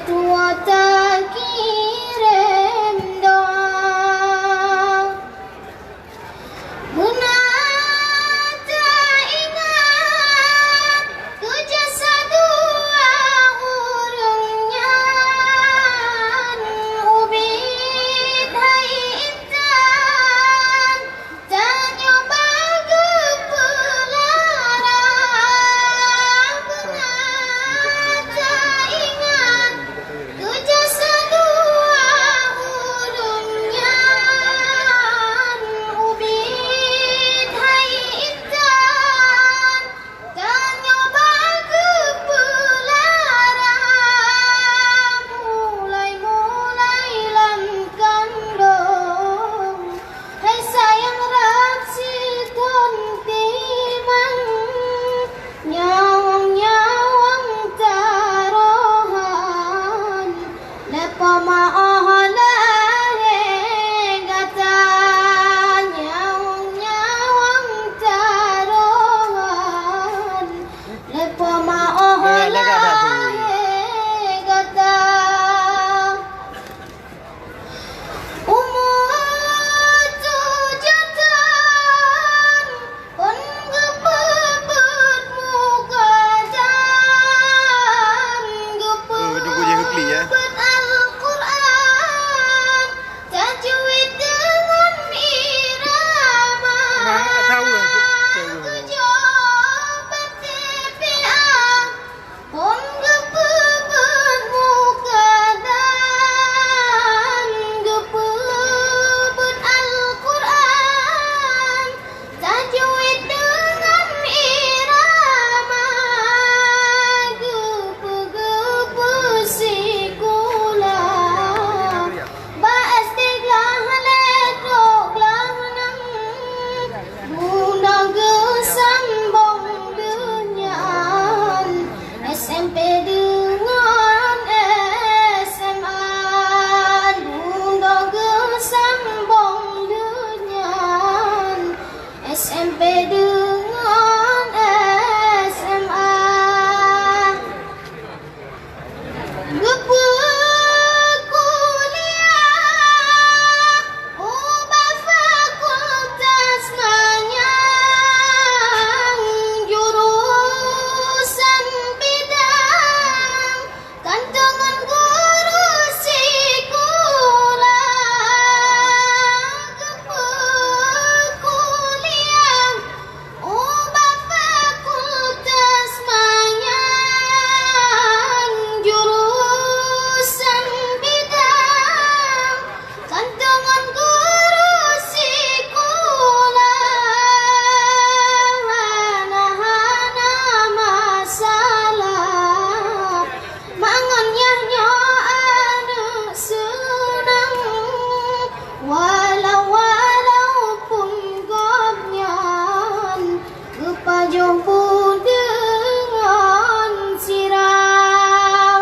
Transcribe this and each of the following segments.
tua tak kirim doa. Guna tak ingat ku jasa dua urungnya. Ubit hai intan tak nyoba gepelara. Guna tak ingat ku jasa dua urungnya. Ubit hai intan tak nyoba gepelara. Mulai lam kandung hai sayang raksi ton timang. Nyawang tarohan lepa maahala gata. Nyawang tarohan lepa maahala gata. Umur tujatan pun gepebet muka dan Tunggu je klik ya. gepebet Al-Quran tajwid dengan irama. Tak tahu lah. Kejabat TPA pun gepebet muka dan gepebet Al-Quran tajwid dengan irama. Gepe-gepe sekolah baas teglah ledoklah nang. Bunda gesambung denyan SMP dengan SMA. Bunda gesambung denyan SMP dengan SMA. Gepe kuliah ubah fakultas manyang. Jurusan bidang kantongan guru sekolah. Gepe kuliah ubah fakultas manyang. Jurusan bidang kantongan guru sekolah. Hana masalah mangannya ada senang. Walaupun gobnyan kepajuh pun dengan sirah.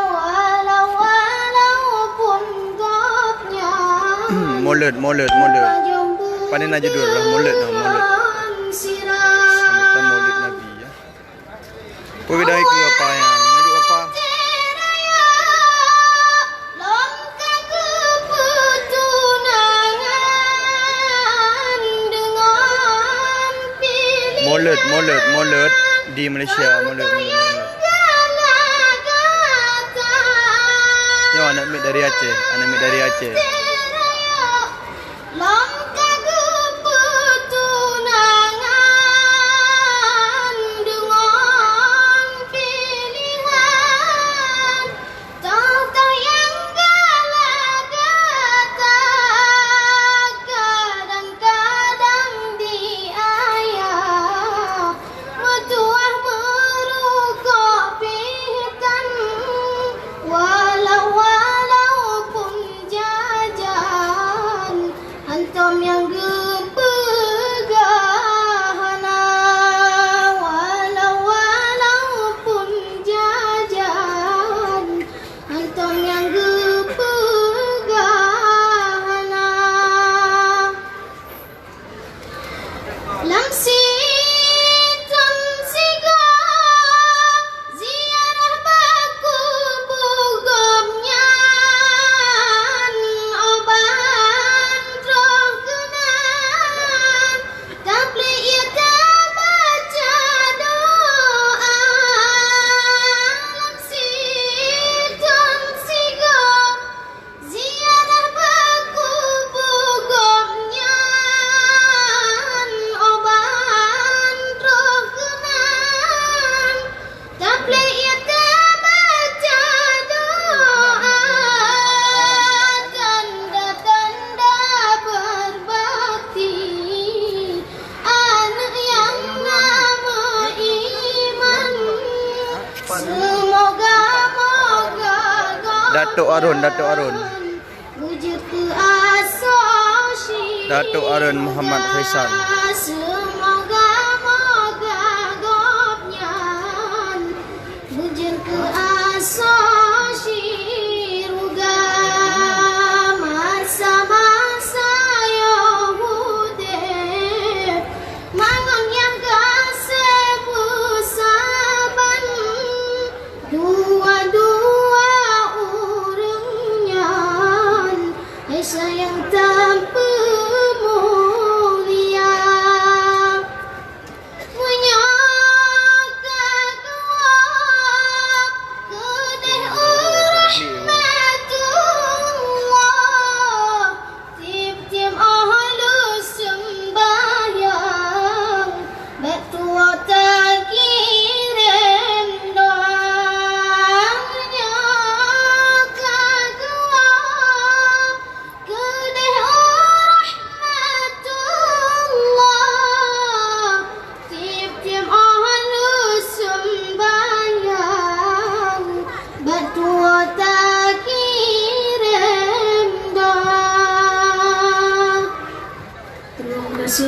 Walaupun gobnyan Molet. kepajuh pun Panen aja dulu lah, molet lah, molet. dengan sirah. Sambutan Maulid Nabi ya. Pergi ke apa yang? Duduk apa? Langkah kepetunangan dengan pilih Molet di Malaysia, molet. Yo anak mid dari Aceh. Langkah kepetunangan dengan pilihan. Tahu yang galak-gata kadang-kadang diayah. Metuah merukuk pitan walaupun jajan Datuk Arun. Wujud ke asasi Datuk Arun Muhammad Faisal. Semoga-moga gopnya wujud ke asasi ruga masa-masa Yahudi mangon yang kasebu saban dua-dua urangnya sayang tanpa mulia menyokak dua kedih rahmatullah tim-tim ahlu sembahyang betua tak kirim doa menyokak dua kedih rahmatullah tim-tim ahlu sembahyang betua tak kirim doa. Terima kasih.